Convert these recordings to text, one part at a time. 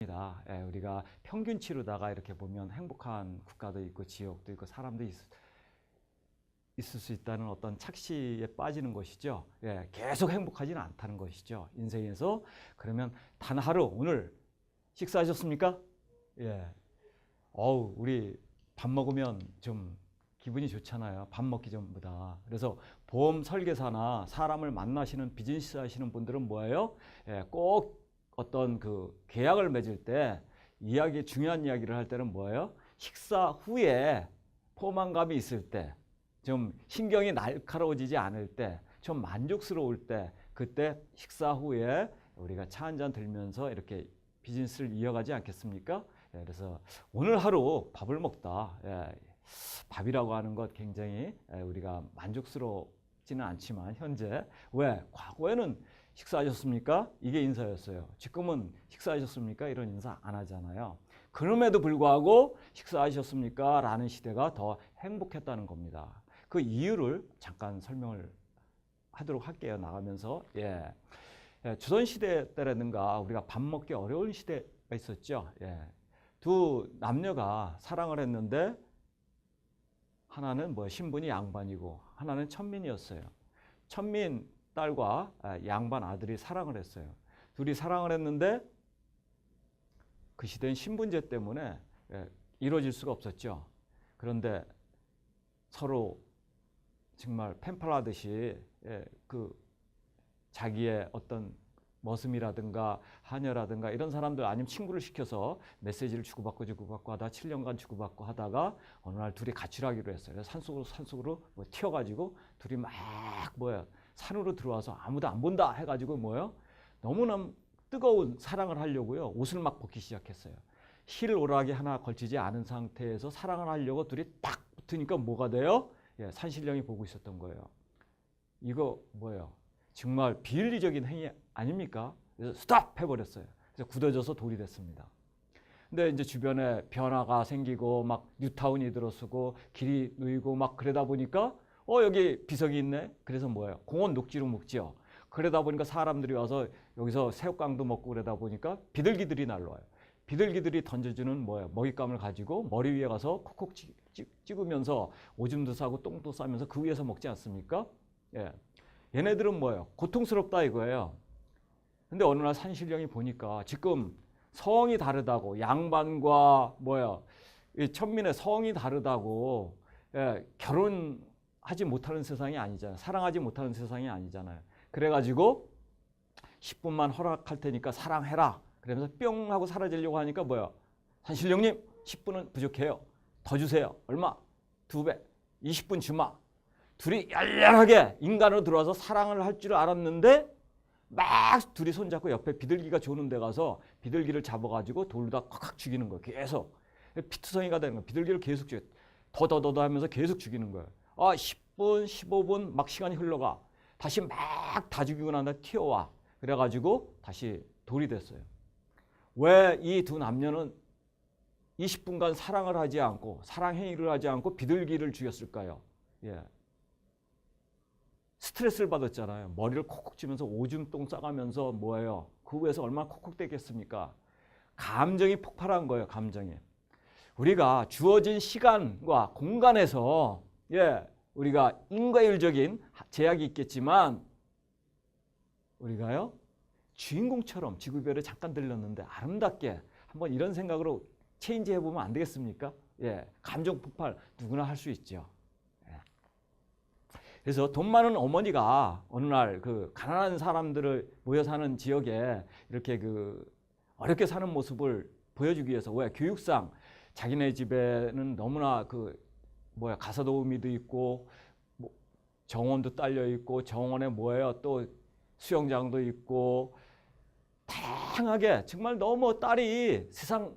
예, 우리가 평균치로다가 이렇게 보면 행복한 국가도 있고 지역도 있고 사람도 있을 수 있다는 어떤 착시에 빠지는 것이죠. 예, 계속 행복하지는 않다는 것이죠. 인생에서. 그러면 단 하루 오늘 식사하셨습니까? 예. 우리 밥 먹으면 좀 기분이 좋잖아요. 밥 먹기 전보다. 그래서 보험 설계사나 사람을 만나시는 비즈니스 하시는 분들은 뭐예요? 예, 꼭 어떤 그 계약을 맺을 때 중요한 이야기를 할 때는 뭐예요? 식사 후에 포만감이 있을 때, 좀 신경이 날카로워지지 않을 때, 좀 만족스러울 때, 그때 식사 후에 우리가 차 한잔 들면서 이렇게 비즈니스를 이어가지 않겠습니까? 예, 그래서 오늘 하루 밥을 먹다. 예, 밥이라고 하는 것 굉장히 우리가 만족스럽지는 않지만 현재 왜? 과거에는 식사하셨습니까? 이게 인사였어요. 지금은 식사하셨습니까? 이런 인사 안 하잖아요. 그럼에도 불구하고 식사하셨습니까? 라는 시대가 더 행복했다는 겁니다. 그 이유를 잠깐 설명을 하도록 할게요. 나가면서. 예. 조선시대 때라든가 우리가 밥 먹기 어려운 시대가 있었죠. 예. 두 남녀가 사랑을 했는데 하나는 신분이 양반이고 하나는 천민이었어요. 천민 딸과 양반 아들이 사랑을 했어요. 둘이 사랑을 했는데 그 시대는 신분제 때문에 이루어질 수가 없었죠. 그런데 서로 정말 펜팔하듯이 그 자기의 어떤 머슴이라든가 하녀라든가 이런 사람들 아니면 친구를 시켜서 메시지를 주고받고 하다 7년간 주고받고 하다가 어느 날 둘이 가출하기로 했어요. 그래서 산속으로 튀어가지고 둘이 막 산으로 들어와서 아무도 안 본다 해가지고 너무나 뜨거운 사랑을 하려고요. 옷을 막 벗기 시작했어요. 힐 오락이 하나 걸치지 않은 상태에서 사랑을 하려고 둘이 딱 붙으니까 뭐가 돼요? 예, 산신령이 보고 있었던 거예요. 이거 정말 비윤리적인 행위 아닙니까? 그래서 스톱 해버렸어요. 그래서 굳어져서 돌이 됐습니다. 근데 이제 주변에 변화가 생기고 막 뉴타운이 들어서고 길이 누이고 막 그러다 보니까 여기 비석이 있네. 그래서 공원 녹지로 먹지요. 그러다 보니까 사람들이 와서 여기서 새우깡도 먹고 그러다 보니까 비둘기들이 날라와요. 비둘기들이 던져주는 먹잇감을 가지고 머리 위에 가서 콕콕 찍으면서 오줌도 싸고 똥도 싸면서 그 위에서 먹지 않습니까? 예. 얘네들은 고통스럽다 이거예요. 근데 어느 날 산신령이 보니까 지금 성이 다르다고 양반과 이 천민의 성이 다르다고 결혼하지 못하는 세상이 아니잖아요. 사랑하지 못하는 세상이 아니잖아요. 그래가지고 10분만 허락할 테니까 사랑해라. 그러면서 뿅 하고 사라지려고 하니까 산신령님 10분은 부족해요. 더 주세요. 얼마? 2배. 20분 주마. 둘이 열렬하게 인간으로 들어와서 사랑을 할 줄 알았는데 막 둘이 손잡고 옆에 비둘기가 조는 데 가서 비둘기를 잡아가지고 돌로다 콱콱 죽이는 거예요. 계속. 피투성이가 되는 거예요. 비둘기를 계속 죽여요. 더더더더 하면서 계속 죽이는 거예요. 10분, 15분 막 시간이 흘러가. 다시 막 다 죽이고 난 다음에 튀어와. 그래가지고 다시 돌이 됐어요. 왜 이 두 남녀는 20분간 사랑을 하지 않고 사랑 행위를 하지 않고 비둘기를 죽였을까요? 예. 스트레스를 받았잖아요. 머리를 콕콕 치면서 오줌똥 싸가면서 그 위에서 얼마나 콕콕대겠습니까? 감정이 폭발한 거예요. 감정이. 우리가 주어진 시간과 공간에서 우리가 인과율적인 제약이 있겠지만 우리가요 주인공처럼 지구별에 잠깐 들렸는데 아름답게 한번 이런 생각으로 체인지 해보면 안 되겠습니까? 감정 폭발 누구나 할 수 있죠. 그래서 돈 많은 어머니가 어느 날 그 가난한 사람들을 모여 사는 지역에 이렇게 어렵게 사는 모습을 보여주기 위해서 교육상 자기네 집에는 너무나 가사 도우미도 있고 정원도 딸려 있고 정원에 또 수영장도 있고 다양하게 정말 너무 딸이 세상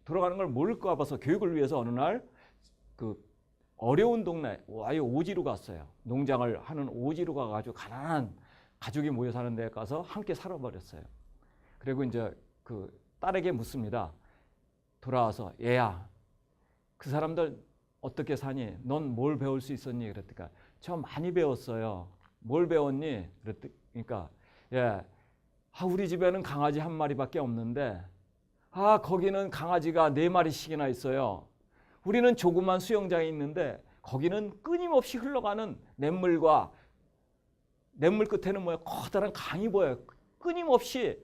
돌아가는 걸 모를까 봐서 교육을 위해서 어느 날 어려운 동네 오지로 갔어요. 농장을 하는 오지로 가가지고 가난한 가족이 모여 사는 데 가서 함께 살아버렸어요. 그리고 이제 딸에게 묻습니다. 돌아와서 얘야 그 사람들 어떻게 사니? 넌 뭘 배울 수 있었니? 그랬더니 저 많이 배웠어요. 뭘 배웠니? 그러니까 우리 집에는 강아지 한 마리밖에 없는데 아, 거기는 강아지가 4마리씩이나 있어요. 우리는 조그만 수영장에 있는데 거기는 끊임없이 흘러가는 냇물과 냇물 끝에는 뭐야? 커다란 강이 보여요. 끊임없이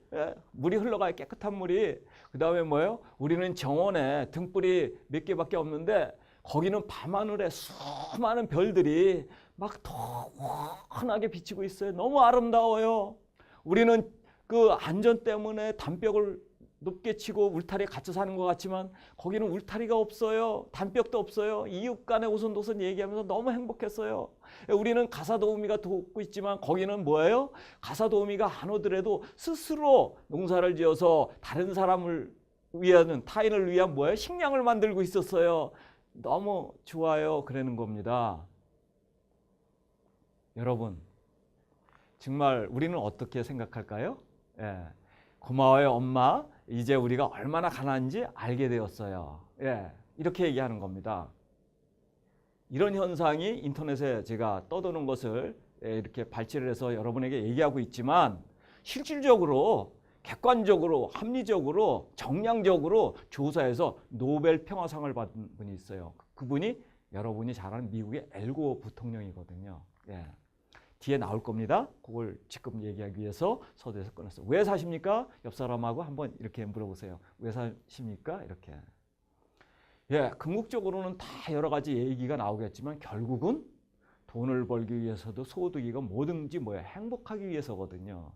물이 흘러가요. 깨끗한 물이. 그 다음에 뭐예요? 우리는 정원에 등불이 몇 개밖에 없는데 거기는 밤하늘에 수많은 별들이 막 더 환하게 비치고 있어요. 너무 아름다워요. 우리는 그 안전 때문에 담벽을 높게 치고 울타리에 갇혀 사는 것 같지만 거기는 울타리가 없어요. 담벽도 없어요. 이웃 간에 오손도손 얘기하면서 너무 행복했어요. 우리는 가사도우미가 돕고 있지만 거기는 뭐예요? 가사도우미가 안 오더라도 스스로 농사를 지어서 다른 사람을 위한, 타인을 위한 뭐예요? 식량을 만들고 있었어요. 너무 좋아요. 그러는 겁니다. 여러분, 정말 우리는 어떻게 생각할까요? 예. 고마워요, 엄마. 이제 우리가 얼마나 가난한지 알게 되었어요. 예. 이렇게 얘기하는 겁니다. 이런 현상이 인터넷에 제가 떠도는 것을 이렇게 발췌를 해서 여러분에게 얘기하고 있지만 실질적으로 객관적으로 합리적으로 정량적으로 조사해서 노벨 평화상을 받은 분이 있어요. 그분이 여러분이 잘 아는 미국의 엘고 부통령이거든요. 예. 뒤에 나올 겁니다. 그걸 지금 얘기하기 위해서 서두에서 꺼냈어요. 왜 사십니까? 옆 사람하고 한번 이렇게 물어보세요. 왜 사십니까? 이렇게. 예, 궁극적으로는 다 여러 가지 얘기가 나오겠지만 결국은 돈을 벌기 위해서도 소득이고 뭐든지 뭐야 행복하기 위해서거든요.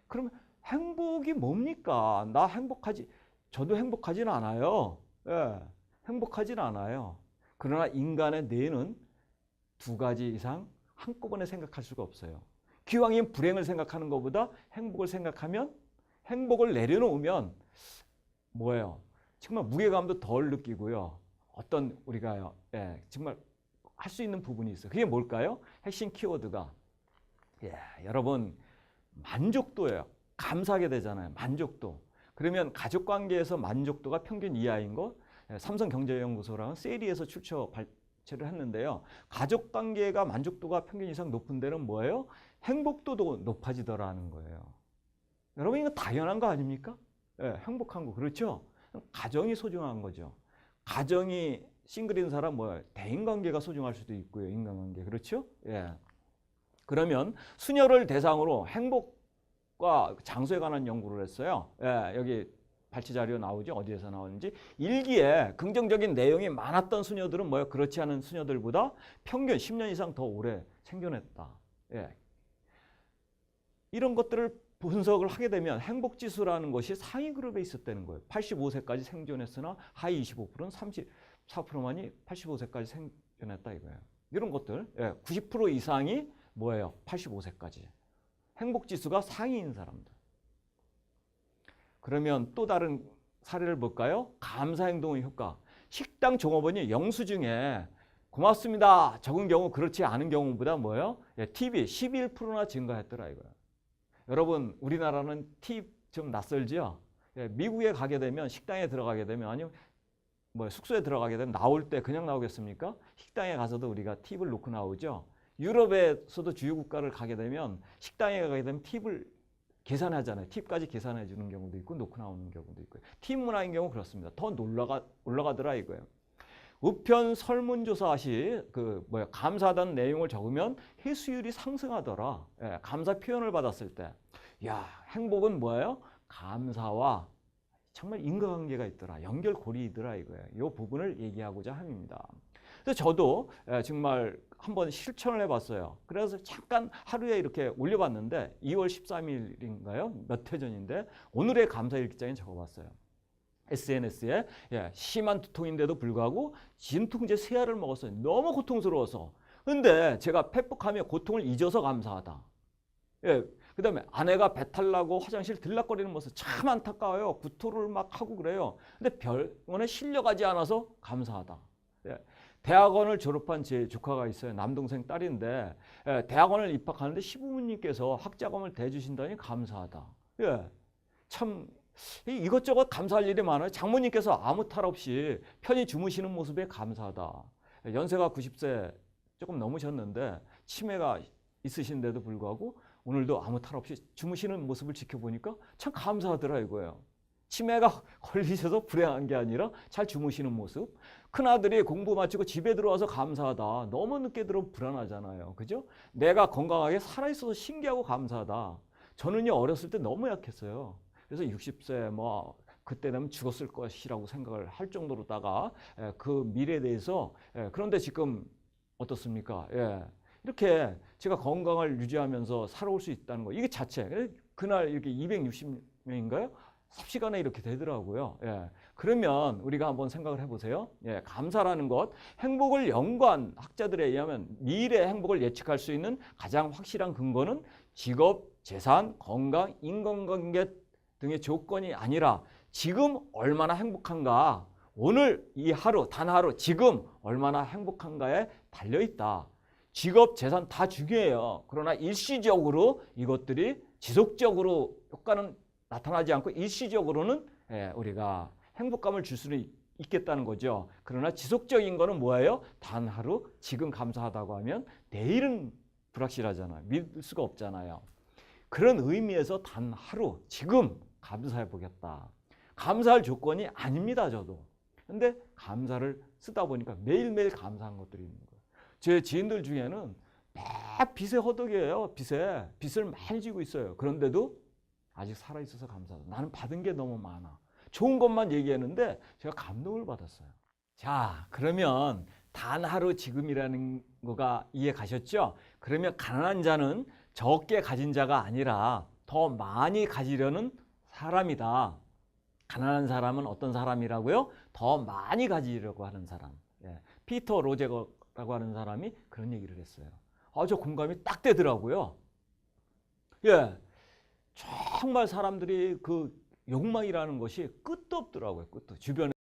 그러면 행복이 뭡니까? 나 행복하지, 저도 행복하진 않아요. 예, 행복하진 않아요. 그러나 인간의 뇌는 2가지 이상 한꺼번에 생각할 수가 없어요. 기왕이면 불행을 생각하는 것보다 행복을 생각하면, 행복을 내려놓으면 뭐예요? 정말 무게감도 덜 느끼고요. 어떤 우리가 정말 할 수 있는 부분이 있어요. 그게 뭘까요? 핵심 키워드가 여러분 만족도예요. 감사하게 되잖아요. 만족도. 그러면 가족관계에서 만족도가 평균 이하인 거 삼성경제연구소랑 세리에서 발췌를 했는데요. 가족관계가 만족도가 평균 이상 높은 데는 뭐예요? 행복도도 높아지더라는 거예요. 여러분 이거 당연한 거 아닙니까? 행복한 거 그렇죠? 가정이 소중한 거죠. 가정이 싱글인 사람 뭐예요? 대인관계가 소중할 수도 있고요. 인간관계 그렇죠? 예. 그러면 수녀를 대상으로 행복과 장소에 관한 연구를 했어요. 예, 여기 발췌 자료 나오죠? 어디에서 나오는지. 일기에 긍정적인 내용이 많았던 수녀들은 뭐예요? 그렇지 않은 수녀들보다 평균 10년 이상 더 오래 생존했다. 예. 이런 것들을 분석을 하게 되면 행복지수라는 것이 상위 그룹에 있었다는 거예요. 85세까지 생존했으나 하위 25%는 34%만이 85세까지 생존했다 이거예요. 이런 것들 90% 이상이 뭐예요? 85세까지. 행복지수가 상위인 사람들. 그러면 또 다른 사례를 볼까요? 감사행동의 효과. 식당 종업원이 영수증에 고맙습니다 적은 경우 그렇지 않은 경우보다 뭐예요? 팁이 11%나 증가했더라 이거예요. 여러분 우리나라는 팁 좀 낯설지요? 미국에 가게 되면 식당에 들어가게 되면 아니면 숙소에 들어가게 되면 나올 때 그냥 나오겠습니까? 식당에 가서도 우리가 팁을 놓고 나오죠. 유럽에서도 주요 국가를 가게 되면 식당에 가게 되면 팁을 계산하잖아요. 팁까지 계산해 주는 경우도 있고 놓고 나오는 경우도 있고요. 팁 문화인 경우 그렇습니다. 더 올라가더라 이거예요. 우편 설문조사 시 감사하다는 내용을 적으면 회수율이 상승하더라. 감사 표현을 받았을 때. 야, 행복은 뭐예요? 감사와 정말 인과관계가 있더라. 연결고리이더라 이거예요. 이 부분을 얘기하고자 합니다. 그래서 저도 정말 한번 실천을 해봤어요. 그래서 잠깐 하루에 이렇게 올려봤는데 2월 13일인가요? 몇 회 전인데 오늘의 감사일기장에 적어봤어요. SNS에 심한 두통인데도 불구하고 진통제 3알을 먹었어요. 너무 고통스러워서. 근데 제가 페북하며 고통을 잊어서 감사하다. 그 다음에 아내가 배탈 나고 화장실 들락거리는 모습 참 안타까워요. 구토를 막 하고 그래요. 근데 병원에 실려가지 않아서 감사하다. 대학원을 졸업한 제 조카가 있어요. 남동생 딸인데 대학원을 입학하는데 시부모님께서 학자금을 대주신다니 감사하다. 참 이것저것 감사할 일이 많아요. 장모님께서 아무 탈 없이 편히 주무시는 모습에 감사하다. 연세가 90세 조금 넘으셨는데 치매가 있으신데도 불구하고 오늘도 아무 탈 없이 주무시는 모습을 지켜보니까 참 감사하더라 이거예요. 치매가 걸리셔서 불행한 게 아니라 잘 주무시는 모습. 큰아들이 공부 마치고 집에 들어와서 감사하다. 너무 늦게 들어오면 불안하잖아요. 그죠? 내가 건강하게 살아있어서 신기하고 감사하다. 저는요, 어렸을 때 너무 약했어요. 그래서 60세 뭐 그때 되면 죽었을 것이라고 생각을 할 정도로다가 그 미래에 대해서 그런데 지금 어떻습니까? 이렇게 제가 건강을 유지하면서 살아올 수 있다는 거 이게 자체 그날 이렇게 260명인가요? 삽시간에 이렇게 되더라고요. 그러면 우리가 한번 생각을 해보세요. 감사라는 것, 행복을 연구한 학자들에 의하면 미래 행복을 예측할 수 있는 가장 확실한 근거는 직업, 재산, 건강, 인간관계 등의 조건이 아니라 지금 얼마나 행복한가, 오늘 이 하루, 단 하루, 지금 얼마나 행복한가에 달려있다. 직업, 재산 다 중요해요. 그러나 일시적으로 이것들이 지속적으로 효과는 나타나지 않고 일시적으로는 우리가 행복감을 줄 수는 있겠다는 거죠. 그러나 지속적인 거는 뭐예요? 단 하루, 지금 감사하다고 하면 내일은 불확실하잖아요. 믿을 수가 없잖아요. 그런 의미에서 단 하루, 지금 감사해 보겠다. 감사할 조건이 아닙니다, 저도. 근데 감사를 쓰다 보니까 매일매일 감사한 것들이 있는 거예요. 제 지인들 중에는 막 빚에 허덕이에요. 빚을 많이 지고 있어요. 그런데도 아직 살아있어서 감사하다. 나는 받은 게 너무 많아. 좋은 것만 얘기했는데 제가 감동을 받았어요. 자, 그러면 단 하루 지금이라는 거가 이해 가셨죠? 그러면 가난한 자는 적게 가진 자가 아니라 더 많이 가지려는 사람이다. 가난한 사람은 어떤 사람이라고요? 더 많이 가지려고 하는 사람. 피터 로제거라고 하는 사람이 그런 얘기를 했어요. 저 공감이 딱 되더라고요. 정말 사람들이 그 욕망이라는 것이 끝도 없더라고요. 끝도. 주변에